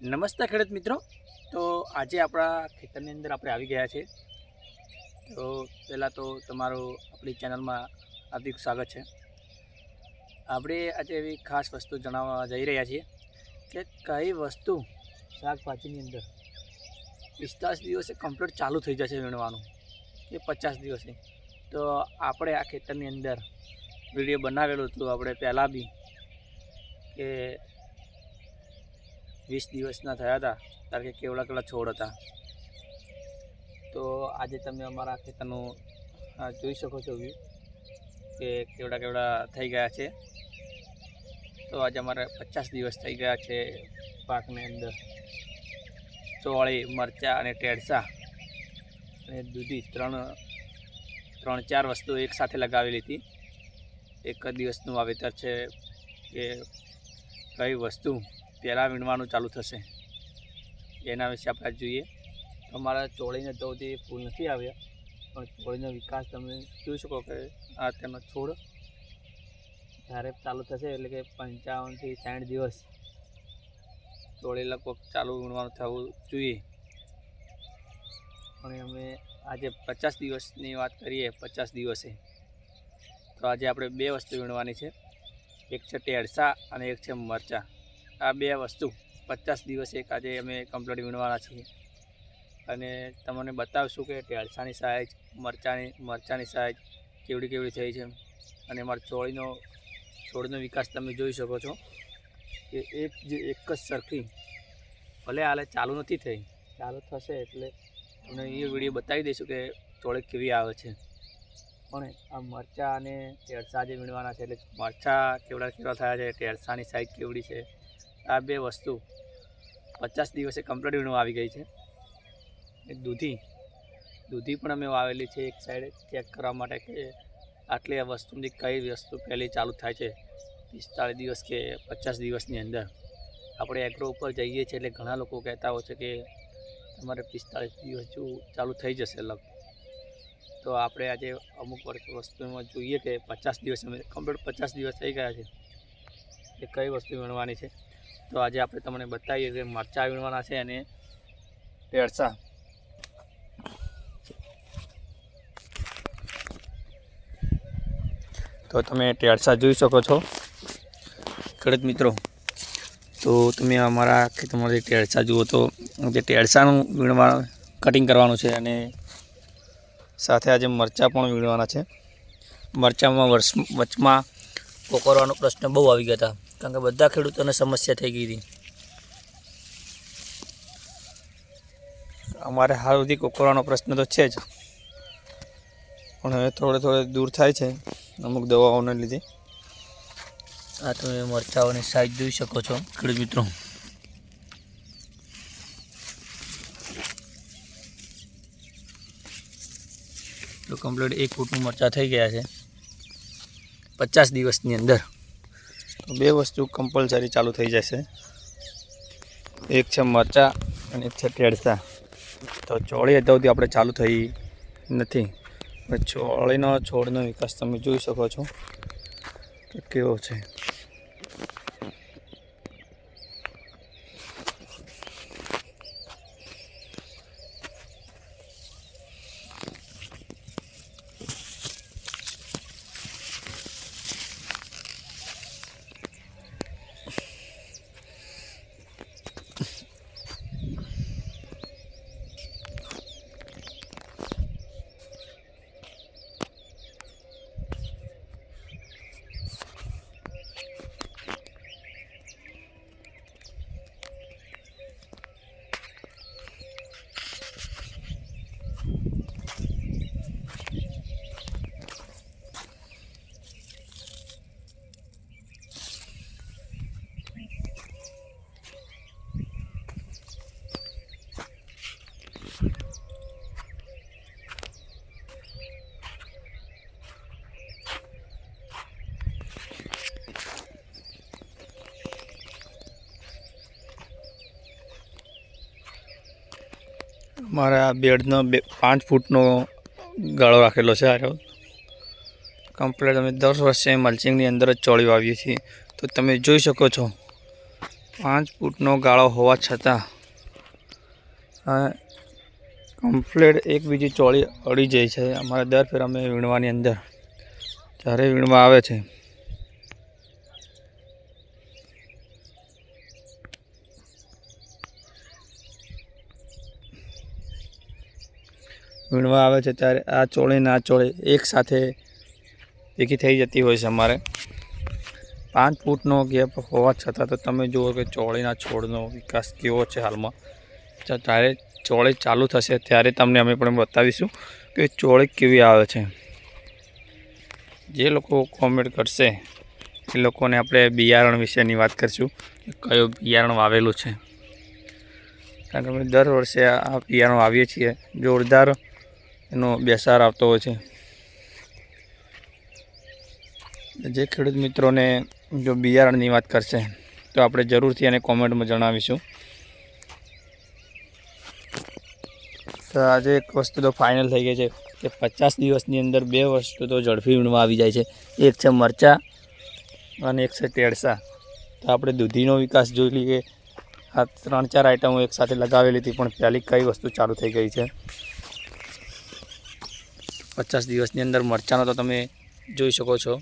નમસ્તે ખેડૂત મિત્રો। તો આજે આપણા ખેતરની અંદર આપણે આવી ગયા છે। તો પહેલાં તો તમારું આપણી ચેનલમાં હાર્દિક સ્વાગત છે। આપણે આજે એવી ખાસ વસ્તુ જણાવવા જઈ રહ્યા છીએ કે કઈ વસ્તુ શાકભાજીની અંદર 45 દિવસે કમ્પ્લીટ ચાલુ થઈ જશે વીણવાનું, એ 50 દિવસે। તો આપણે આ ખેતરની અંદર વિડીયો બનાવેલું હતું આપણે પહેલાં બી કે 20 દિવસના થયા હતા ત્યારે કે કેવડા છોડ હતા। તો આજે તમે અમારા ખેતરનું જોઈ શકો છો વ્યૂ કે કેવડા થઈ ગયા છે। તો આજે અમારે 50 દિવસ થઈ ગયા છે પાકની અંદર। ચોળી, મરચાં અને ટેડસા અને દૂધી ત્રણ ચાર વસ્તુ એકસાથે લગાવેલી હતી। એક જ દિવસનું વાવેતર છે કે કઈ વસ્તુ પહેલાં વીણવાનું ચાલુ થશે એના વિશે આપણે જોઈએ। અમારા ચોળીને તો હજી ફૂલ નથી આવ્યા, પણ ચોળીનો વિકાસ તમે જોઈ શકો કે આ તેનો છોડ જ્યારે ચાલુ થશે એટલે કે 55 થી 60 દિવસ ચોળી લગભગ ચાલુ વીણવાનું થવું જોઈએ। અને અમે આજે 50 દિવસની વાત કરીએ, 50 દિવસે તો આજે આપણે બે વસ્તુ વીણવાની છે, એક છે ટેડસા અને એક છે મરચાં। આ બે વસ્તુ 50 દિવસે આજે અમે કમ્પ્લીટ વીણવાના છીએ અને તમને બતાવશું કે ટેડસાની સાઇઝ, મરચાંની સાઇઝ કેવડી થઈ છે। અને અમારા છોડનો વિકાસ તમે જોઈ શકો છો કે એક જ સરખી ભલે હાલે ચાલુ નથી થઈ, ચાલુ થશે એટલે તમને એ વિડીયો બતાવી દઈશું કે ચોળી કેવી આવે છે। પણ આ મરચાં અને ટેડસા જે વીણવાના છે એટલે મરચાં કેવડા થયા છે, ટેડસાની સાઇઝ કેવડી છે, આ બે વસ્તુ 50 દિવસે કમ્પ્લીટ વીણવા આવી ગઈ છે। દૂધી પણ અમે વાવેલી છે એક સાઈડ ચેક કરવા માટે કે આટલી વસ્તુની કઈ વસ્તુ પહેલી ચાલુ થાય છે 45 દિવસ કે 50 દિવસની અંદર। આપણે એગ્રો ઉપર જઈએ છીએ એટલે ઘણા લોકો કહેતા હોય છે કે તમારે 45 દિવસ જો ચાલુ થઈ જશે લગભગ। તો આપણે આજે અમુક વસ્તુમાં જોઈએ કે 50 દિવસ અમે કમ્પ્લીટ 50 દિવસ થઈ ગયા છે એ કઈ વસ્તુ વીણવાની છે। તો આજે આપણે તમને બતાવીએ કે મરચાં વીણવાના છે અને ટેડસા। તો તમે ટેડસા જોઈ શકો છો ખેડૂત મિત્રો। તો તમે અમારા ખેતરમાંથી ટેડસા જુઓ તો જે ટેડસાનું કટિંગ કરવાનું છે અને સાથે આજે મરચાં પણ વીણવાના છે। મરચાંમાં વચમાં કોકરવાનો પ્રશ્ન બહુ આવી ગયા હતા, કારણ કે બધા ખેડૂતોને સમસ્યા થઈ ગઈ હતી। અમારે હાલ સુધી કોકરવાનો પ્રશ્ન તો છે જ, પણ હવે થોડે દૂર થાય છે અમુક દવાઓને લીધે। આ તમે મરચાંઓની સાઈઝ જોઈ શકો છો ખેડૂત મિત્રો। તો કમ્પ્લીટ 1 ફૂટનું મરચાં થઈ ગયા છે 50 દિવસની અંદર। તો બે વસ્તુ કમ્પલસરી ચાલુ થઈ જશે, એક છે મરચાં અને એક છે ટેડસા। તો ચોળી અત્યારથી આપણે ચાલુ થઈ નથી, ચોળીનો છોડનો વિકાસ તમે જોઈ શકો છો કે કેવો છે। મારા બેડનો 5 ફૂટનો ગાળો રાખેલો છે। આ કમ્પ્લીટ અમે 10 વર્ષે મલ્ચિંગની અંદર જ ચોળી વાવીએ છીએ। તો તમે જોઈ શકો છો 5 ફૂટનો ગાળો હોવા છતાં આ કમ્પ્લીટ એક બીજી ચોળી અડી જાય છે અમારે દર ફેર અમે વીણવાની અંદર જ્યારે વીણવા આવે છે ત્યારે આ ચોળી ને આ ચોળી એક સાથે ભેગી થઈ જતી હોય છે અમારે 5 ફૂટનો ગેપ હોવા છતાં તો તમે જુઓ કે ચોળીના છોડનો વિકાસ કેવો છે હાલમાં. જ્યારે ચોળી ચાલુ થશે ત્યારે તમને અમે પણ બતાવીશું કે ચોળી કેવી આવે છે. જે લોકો કોમેન્ટ કરશે એ લોકોને આપણે બિયારણ વિશેની વાત કરીશું કે કયું બિયારણ વાવેલું છે. કારણ કે અમે દર વર્ષે આ બિયારણ વાવીએ છીએ, જોરદાર એનો બેસાર આવતો હોય છે. જે ખેડૂત મિત્રોને જો બિયારણની વાત કરશે તો આપણે જરૂરથી એને કોમેન્ટમાં જણાવીશું. તો આજે એક વસ્તુ તો ફાઇનલ થઈ ગઈ છે કે 50 દિવસની અંદર 2 વસ્તુ તો ઝડપી વીણવા આવી જાય છે. એક છે મરચાં અને એક છે ટેડસા. તો આપણે દૂધીનો વિકાસ જોઈ લઈએ. આ 3-4 આઈટમો એકસાથે લગાવેલી હતી પણ પહેલી કઈ વસ્તુ ચાલુ થઈ ગઈ છે. 50 દિવસની અંદર મરચાંનો તો તમે જોઈ શકો છો.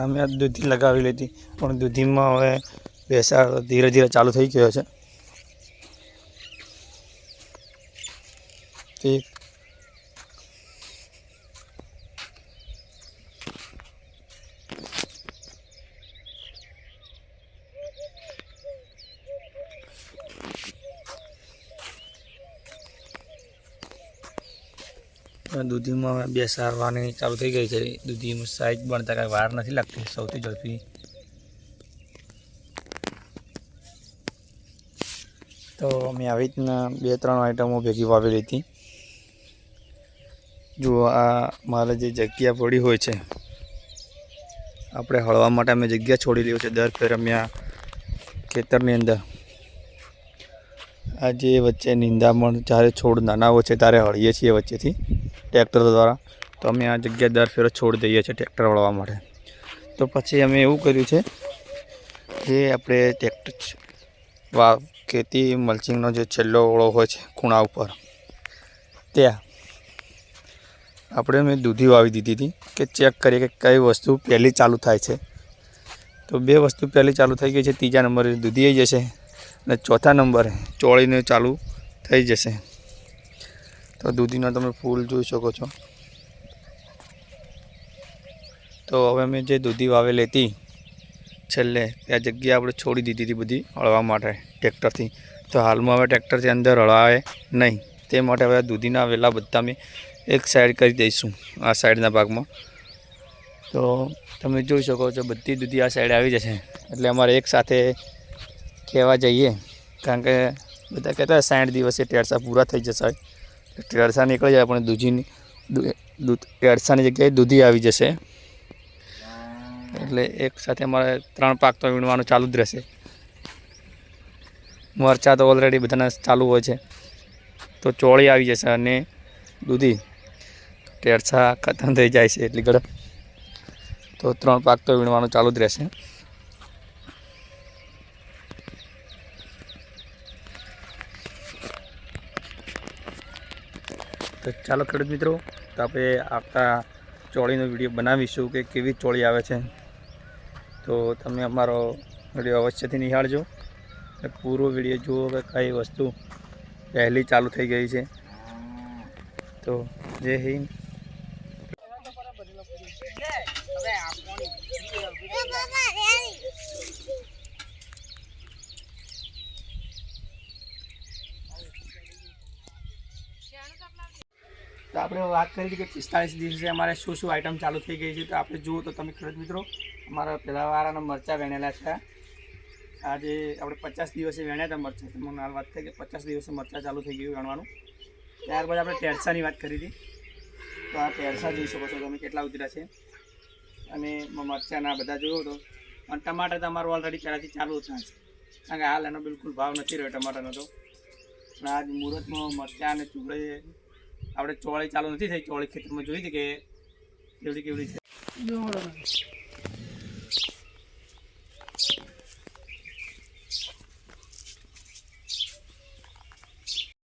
અમે આ દૂધી લગાવેલી હતી પણ દૂધીમાં હવે બેસાર ધીરે ધીરે ચાલુ થઈ ગયો છે. દૂધીમાં બેસારવાની ચાલુ થઈ ગઈ છે. દૂધીમાં સાઈઝ બનતા કાંઈ વાર નથી લાગતી. સૌથી ઝડપી તો અમે આવી રીતના 2-3 આઈટમો ભેગી વાવેલી હતી. જુઓ આ મારે જે જગ્યા પડી હોય છે આપણે હળવા માટે અમે જગ્યા છોડી લીધી છે. દર ફેર અમે આ ખેતરની અંદર આ જે વચ્ચે નિંદામણ જ્યારે છોડ નાના હોય છે ત્યારે હળીએ છીએ વચ્ચેથી ટ્રેક્ટર દ્વારા. તો અમે આ જગ્યા દર ફેર છોડ દઈએ છીએ ટ્રેક્ટર વળવા માટે. તો પછી અમે એવું કર્યું છે કે આપણે ટ્રેક્ટર ખેતી મલ્ચિંગનો જે છેલ્લો ઓળો હોય છે ખૂણા ઉપર ત્યાં આપણે મેં દૂધી વાવી દીધી હતી કે ચેક કરીએ કે કઈ વસ્તુ પહેલી ચાલુ થાય છે. તો 2 વસ્તુ પહેલી ચાલુ થઈ ગઈ છે. 3જા નંબરે દૂધી આવી જશે અને 4થા નંબરે ચોળીને ચાલુ થઈ જશે. તો દૂધીનો તમે ફૂલ જોઈ શકો છો. તો હવે મેં જે દૂધી વાવેલી હતી છેલ્લે ત્યાં જગ્યા આપણે છોડી દીધી હતી બધી હળવા માટે ટ્રેક્ટરથી. તો હાલમાં હવે ટ્રેક્ટરથી અંદર હળાવે નહીં. તે માટે હવે દૂધીના વેલા બધા અમે એક સાઈડ કરી દઈશું આ સાઈડના ભાગમાં. તો તમે જોઈ શકો છો બધી દૂધી આ સાઈડ આવી જશે. એટલે અમારે એક સાથે કહેવા જઈએ કારણ કે બધા કહેતા 60 દિવસે ટેડસા પૂરા થઈ જશે. ટેડસા નીકળી જાય પણ ટેડસાની જગ્યાએ દૂધી આવી જશે. એટલે એક સાથે અમારે 3 પાક તો વીણવાનું ચાલુ જ રહેશે. મરચાં તો ઓલરેડી બધાના ચાલુ હોય છે. તો ચોળી આવી જશે અને દૂધી ટેડસા ખતમ થઈ જાય છે એટલી ગળે. તો 3 પાક તો વીણવાનું ચાલુ જ રહેશે. તો ચાલો ખેડૂત મિત્રો, તો આપણે આવતા ચોળીનો વિડીયો બનાવીશું કે કેવી ચોળી આવે છે. તો તમે અમારો વિડીયો અવશ્યથી નિહાળજો અને પૂરો વિડીયો જુઓ કે કઈ વસ્તુ પહેલી ચાલુ થઈ ગઈ છે. તો જય હિન્દ. તો આપણે વાત કરી કે 45 દિવસે અમારે શું આઈટમ ચાલુ થઈ ગઈ છે. તો આપણે જુઓ તો તમે ખેડૂત મિત્રો અમારા પહેલા વાળાના મરચાં વેણેલા છે. આજે આપણે 50 દિવસે વેણ્યા હતા મરચાં. તમને હાલ વાત થઈ કે 50 દિવસે મરચાં ચાલુ થઈ ગયું વેણવાનું. ત્યારબાદ આપણે ટેડસાની વાત કરી હતી. તો આ ટેડસા જોઈ શકો છો તમે કેટલા ઉતર્યા છે. અને મરચાંના બધા જોયો તો અને ટમાટર તો અમારું ઓલરેડી પહેલાંથી ચાલુ હતા છે. કારણ કે હાલ એનો બિલકુલ ભાવ નથી રહ્યો ટમાટરનો. તો પણ આજ મુહૂર્તમાં મરચાં અને ચૂડે આપણે ચોળી ચાલુ નથી થઈ. ચોળી ખેતરમાં જોઈ હતી કે કેવડી છે. જો હળો.